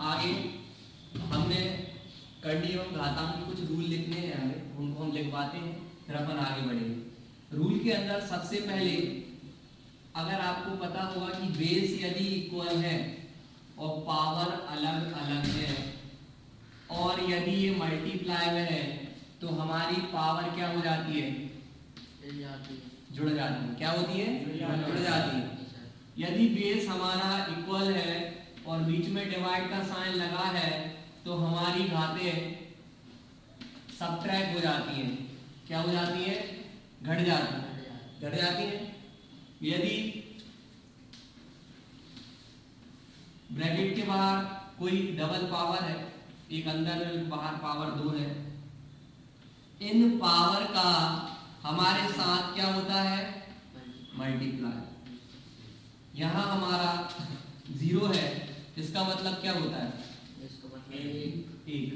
आगे हमने करनी एवं घातांक के कुछ रूल लिखने हैं, हमें उनको हम लिखवाते हैं, फिर अपन आगे बढ़ेंगे। रूल के अंदर सबसे पहले अगर आपको पता होगा कि बेस यदि इक्वल है और पावर अलग अलग है और यदि ये मल्टीप्लाई में है तो हमारी पावर क्या हो जाती है? जुड़ जाती है। क्या होती है? जुड़ जाती है। यदि बेस हमारा इक्वल है और बीच में डिवाइड का साइन लगा है तो हमारी घातें सबट्रैक्ट हो जाती हैं। क्या हो जाती है? घट जाती है। घट जाती है। यदि ब्रैकेट के बाहर कोई डबल पावर है, एक अंदर बाहर पावर 2 है, इन पावर का हमारे साथ क्या होता है? मल्टीप्लाई। यहां हमारा 0 है, इसका मतलब क्या होता है? एक।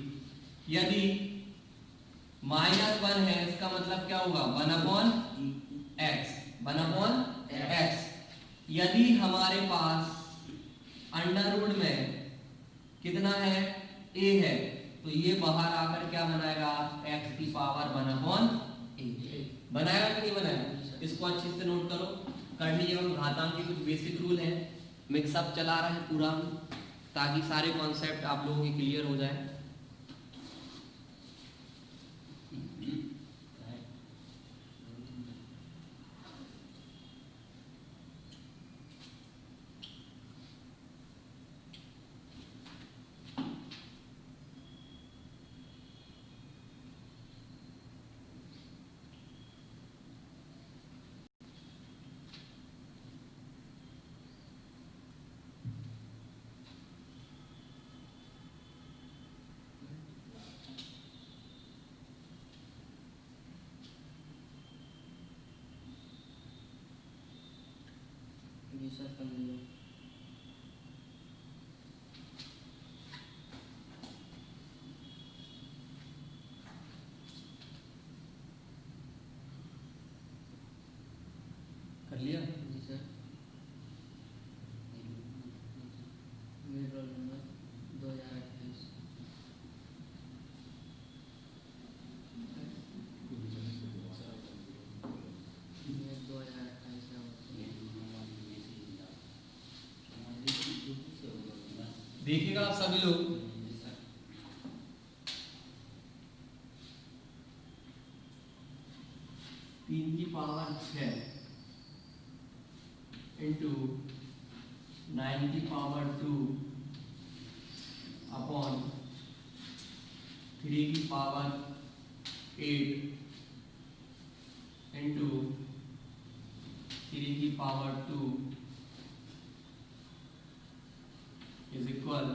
यदि -1 है, इसका मतलब क्या होगा? 1/x। 1/x। यदि हमारे पास अंडर रूट में कितना है? a है, तो ये बाहर आकर क्या बनाएगा? x की पावर 1/a बनाएगा कि नहीं बनाएगा? इसको अच्छे से नोट करो। करनी एवं घातांक के कुछ बेसिक रूल हैं, मिक्सअप चला रहा है पूरा, ताकि सारे कॉन्सेप्ट आप लोगों के क्लियर हो जाए। कर लिया? जी सर। मेरा रोल नंबर 2028। देखिएगा आप सभी लोग, 3 की पावर 6 इंटू 9 की पावर 2 अपॉन 3 की पावर 8 इंटू 3 की पावर 2 is equal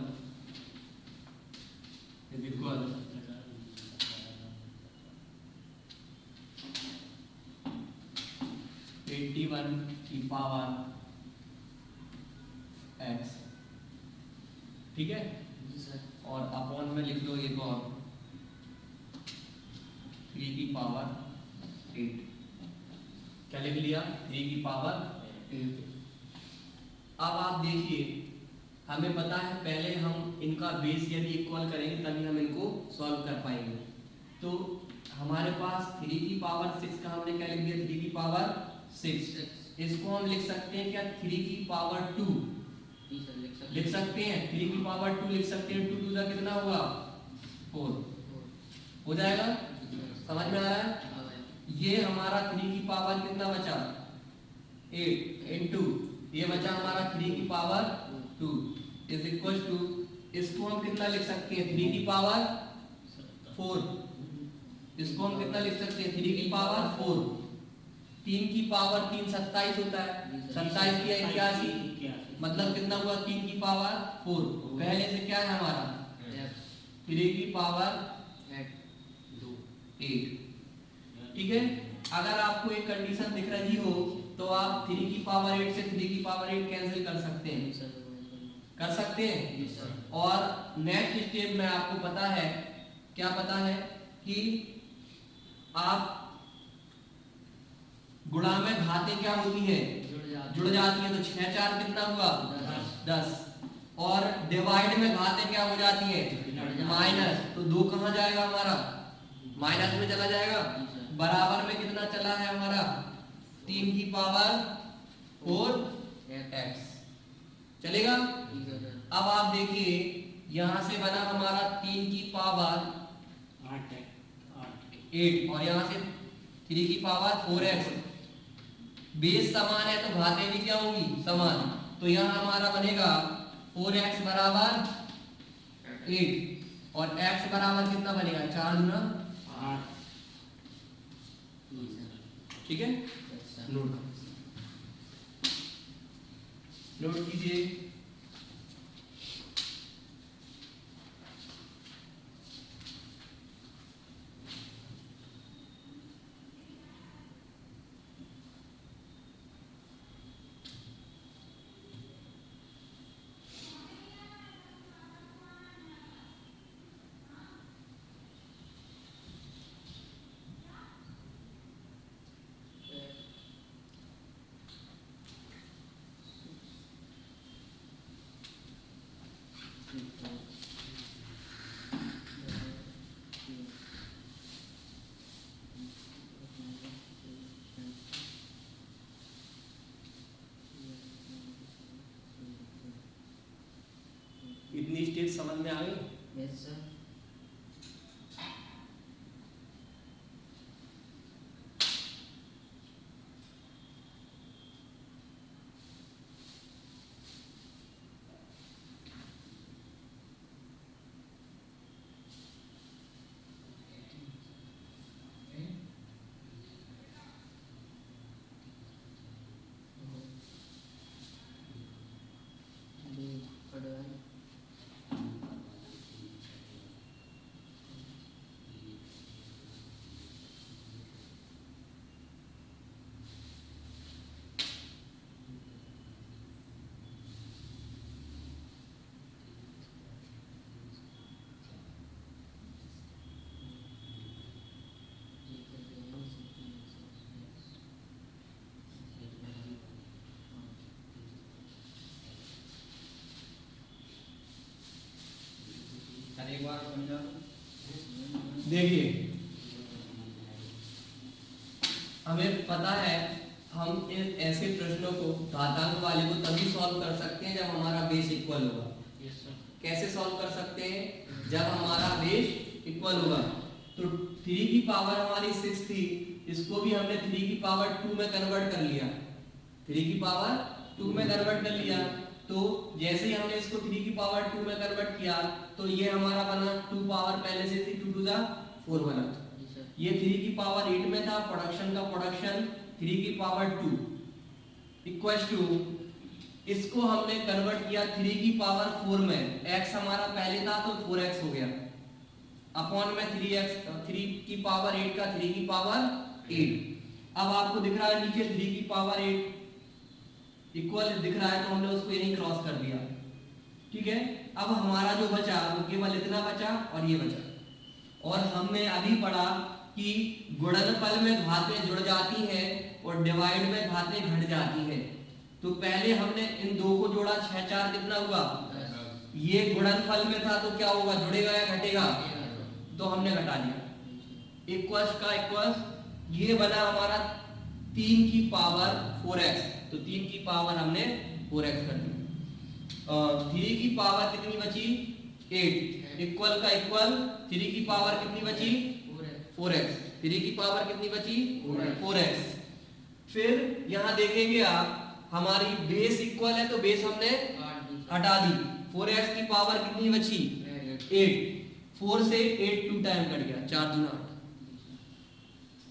81 की पावर x। ठीक है? और अपॉन में लिख लो एक और 3 की पावर 8। क्या लिख लिया? 3 की पावर 8। अब आप देखिए, हमें पता है पहले हम इनका बेस यदि इक्वल करेंगे तभी हम इनको सॉल्व कर पाएंगे। तो हमारे पास 3 की पावर 6 का हमने क्या लिख दिया? 3 की पावर 6। इसको हम लिख सकते हैं क्या? 3 की पावर 2 लिख सकते हैं। 3 की पावर 2 लिख सकते हैं। 2 2 का कितना होगा? 4 हो जाएगा। समझ में आ रहा है? ये हमारा 3 की पावर कितना बचा? 8 इंटू ये बचा हमारा 3 की पावर 2 इज इक्वल टू, इसको हम कितना लिख सकते हैं? 3 की पावर 4। इसको हम कितना लिख सकते हैं? 3 की पावर 4। 3 की पावर 3 27 होता है। 27 की 81 मतलब कितना हुआ? 3 की पावर 4। पहले से क्या है हमारा? 3 की पावर 8। ठीक है? अगर आपको एक कंडीशन दिख रही हो तो आप 3 की पावर 8 से 3 की पावर 8 कैंसिल कर सकते हैं। कर सकते हैं। और नेक्स्ट स्टेप में आपको पता है, क्या पता है कि आप गुणा में घातें क्या होती है? जुड़ जाती है। तो 6 4 कितना हुआ? 10। और डिवाइड में घातें क्या हो जाती है माइनस, तो 2 कहाँ जाएगा हमारा माइनस में चला जाएगा, बराबर में कितना चला है हमारा 3 की पावर 4x चलेगा। अब आप देखिए यहां से बना हमारा 3 की पावर 8 और यहां से 3 की पावर 4x, बेस समान है तो घातें भी क्या होंगी समान, तो यहाँ हमारा बनेगा 4x बराबर 8 और x बराबर कितना बनेगा 4 गुना 8। ठीक है, नोट कीजिए। इतनी स्टेज समझ में आ गई? Yes sir. एक बार समझा देखिए, हमें पता है हम इन ऐसे प्रश्नों को घातांक वाले को तभी सॉल्व कर सकते हैं जब हमारा बेस इक्वल होगा। कैसे सॉल्व कर सकते हैं, जब हमारा बेस इक्वल होगा। तो 3 की पावर हमारी 6 थी, इसको भी हमने 3 की पावर 2 में कन्वर्ट कर लिया, 3 की पावर 2 में कन्वर्ट कर लिया। तो जैसे ही हमने इसको 3 की पावर 2 में कन्वर्ट किया तो ये हमारा बना 2 पावर पहले से थी 2 टू द 4 बना, ये 3 की पावर 8 में था, प्रोडक्शन का प्रोडक्शन 3 की पावर 2 इक्वल्स टू, इसको हमने कन्वर्ट किया 3 की पावर 4 में, x हमारा पहले था तो 4x हो गया, अपॉन में 3 की पावर 8 का 3 की पावर 8। अब आपको दिख रहा है नीचे 3 की पावर 8 इक्वल दिख रहा है, तो हमने उसको यहीं क्रॉस कर दिया। ठीक है, अब हमारा जो बचा वो केवल इतना बचा और ये बचा। और हमने अभी पढ़ा कि गुणनफल में घातें जुड़ जाती हैं और डिवाइड में घातें घट जाती हैं। तो पहले हमने इन दो को जोड़ा, 6 4 कितना हुआ, ये गुणनफल में था तो क्या होगा, जुड़ेगा या घटेगा, तो हमने घटा दिया। इक्वल्स का इक्वल्स, ये बना हमारा 3 की पावर 4x, तो 3 की पावर हमने 4x कर दी। 3 की पावर कितनी बची 8, इक्वल का इक्वल 3 की पावर कितनी बची 4x, 3 की पावर कितनी बची 4x। फिर यहाँ देखेंगे आप, हमारी बेस इक्वल है तो बेस हमने हटा दी, 4x की पावर कितनी बची 8, 4 से 8 2 टाइम कट गया, 4 दूना 8।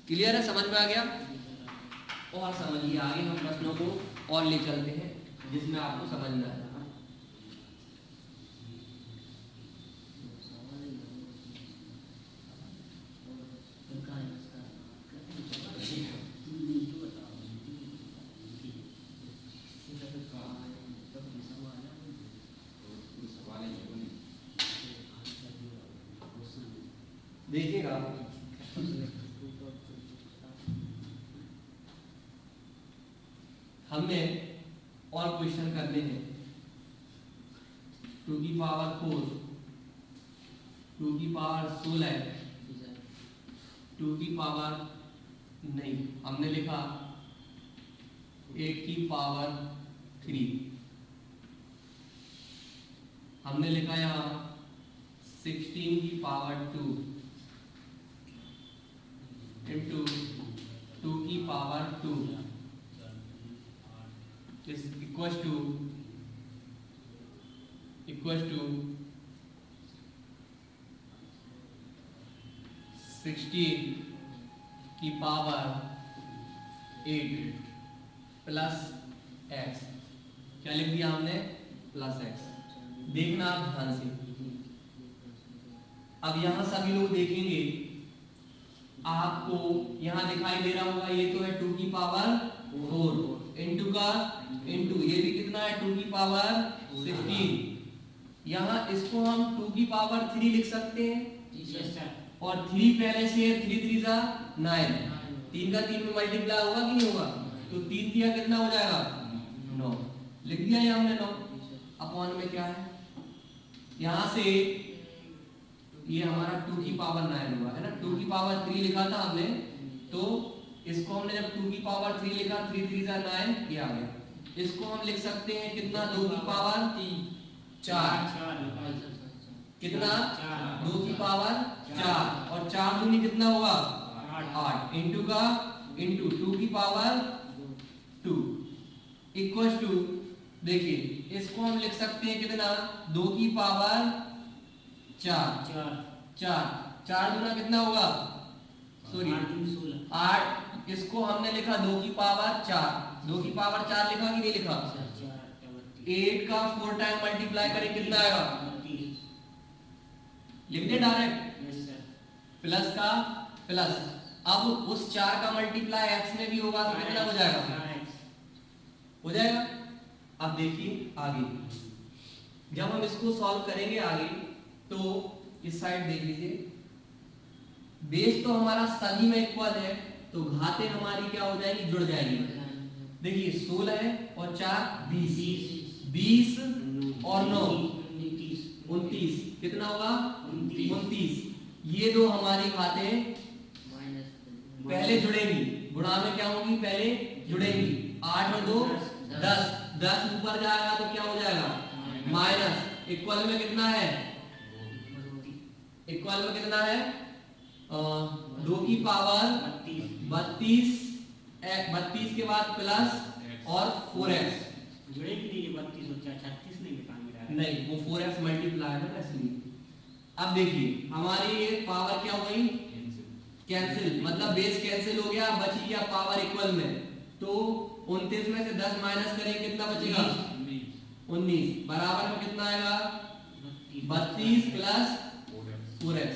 क्लियर है, समझ में आ गया? और समझिए आगे हम प्रश्नों को और ले चलते हैं जिसमें आपको समझ में आएगा। देखिएगा हमें और क्वेश्चन करने हैं। 2 की पावर 4, 2 की पावर 16, जी सर 2 की पावर नहीं, हमने लिखा 8 की पावर 3, हमने लिखा यहाँ 16 की पावर 2 इंटू 2 की पावर 2 इज इक्वल टू 16 की पावर 8 प्लस एक्स। क्या लिख दिया हमने? Plus x. देखना आप ध्यान से, अब यहां सभी लोग देखेंगे, आपको यहां दिखाई दे रहा होगा ये तो है 2 की पावर 4 इंटू का इंटू ये भी कितना है 2 की पावर 16। यहां इसको हम 2 की पावर 3 लिख सकते हैं, जी सर और 3 पहले से है, 3 3 जा 9, 3 का 3 में मल्टीप्लाई होगा कि नहीं होगा? तो 3 3 कितना हो जाएगा? 9। लिख दिया ये हमने 9 अपॉन में क्या है, यहां से ये हमारा 2 की पावर 9 हुआ है ना, 2 की पावर 3 लिखा था हमने, तो इसको हमने जब 2 की पावर 3 लिखा, 3 3 जा 9 ये आ गया। इसको हम लिख सकते हैं कितना, 2 की पावर 4, कितना 2 की पावर 4, और 4 दूनी कितना होगा 8 इंटू का इंटू 2 की पावर 2 इक्वल टू, देखिए इसको हम लिख सकते हैं कितना, 2 की पावर 4, 4 दूना कितना होगा, सॉरी 8, इसको हमने लिखा 2 की पावर 4, 2 की पावर 4 लिखा कि नहीं लिखा? 8 का 4 टाइम मल्टीप्लाई करें कितना आएगा, लिख दे डायरेक्ट, प्लस का प्लस। अब उस 4 का मल्टीप्लाई x में भी होगा तो कितना हो जाएगा, हो जाएगा। अब देखिए आगे, जब हम इसको सॉल्व करेंगे आगे, तो इस साइड देख लीजिए, बेस तो हमारा सभी में इक्वल है, तो घातें हमारी क्या हो जाएगी, जुड़ जाएगी। देखिए 16 है और 4 20, 20 और 9 29, कितना होगा 29। ये दो हमारी घातें पहले जुड़ेंगी, गुणा में क्या होगी, पहले जुड़ेंगी। 8 और 2 10, 10 ऊपर जाएगा तो क्या हो जाएगा माइनस। इक्वल में कितना है, इक्वल में कितना है 2 की पावर 32, 32 के बाद प्लस और 4x, नहीं वो 4x मल्टीप्लाई है ना इसलिए। अब देखिए हमारी ये पावर क्या हो गई, कैंसिल, मतलब बेस कैंसिल हो गया, बची क्या पावर इक्वल में। तो 29 में से 10 माइनस करें कितना बचेगा 19, बराबर में कितना आएगा 32 प्लस 4x।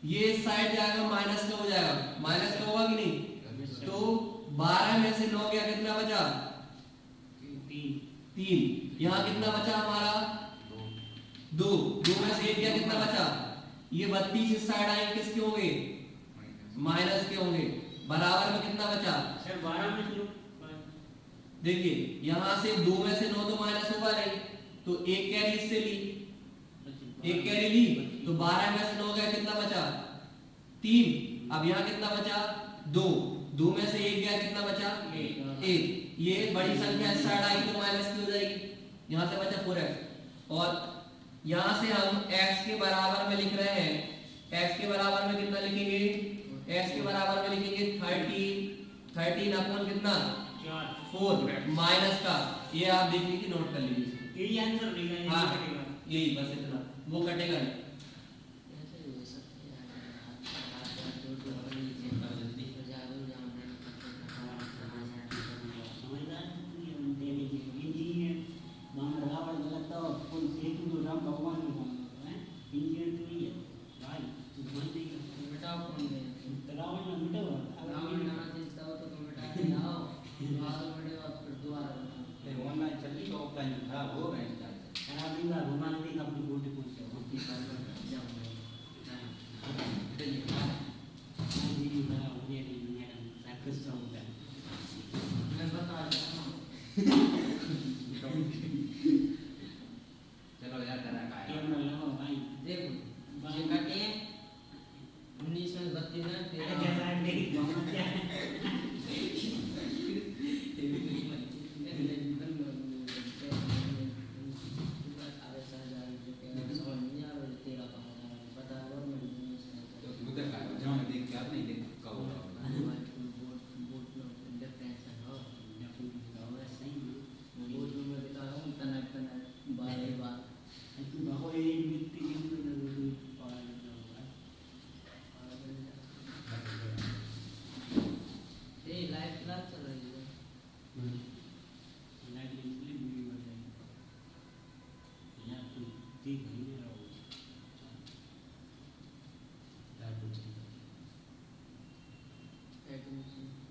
ये साइड जाएगा माइनस का हो जाएगा, माइनस का होगा कि नहीं। तो 12 में से 9 गया, कितना बचा 3, यहाँ कितना बचा हमारा 2, 2 में से 1 गया, कितना बचा। ये 32 इस साइड आएंगे, किसके होंगे माइनस के होंगे, बराबर में कितना बचा सर 12 में से देखिए यहाँ से 2 में से 9 तो माइनस होगा नहीं, तो एक कैरी इससे ली, एक कैरी ली, तो 12 में से 9 गया, कितना बचा 3। अब यहाँ कितना बचा 2, 2 में से 1 गया, कितना बचा 1। ये बड़ी संख्या इस साइड आई तो माइनस की हो जाएगी, यहाँ से बचा 4x। और यहाँ से हम x के बराबर में लिख रहे हैं, x के बराबर में कितना लिखेंगे, x के बराबर में लिखेंगे 13 अपॉन कितना 4 माइनस का, ये आप देख लीजिए, नोट कर लीजिए, यही आंसर रहेगा, हाँ यही बस इतना, वो कटेगा नहीं। घुमा देगा अपनी बोलते पहुंच जाओ। नहीं देख कब होगा मोबाइल फोन बोट में डिफरेंस है हो बोट में मैं बता रहा हूँ तना बार ही बार ये लाइव क्लास चल रही है एडमिशन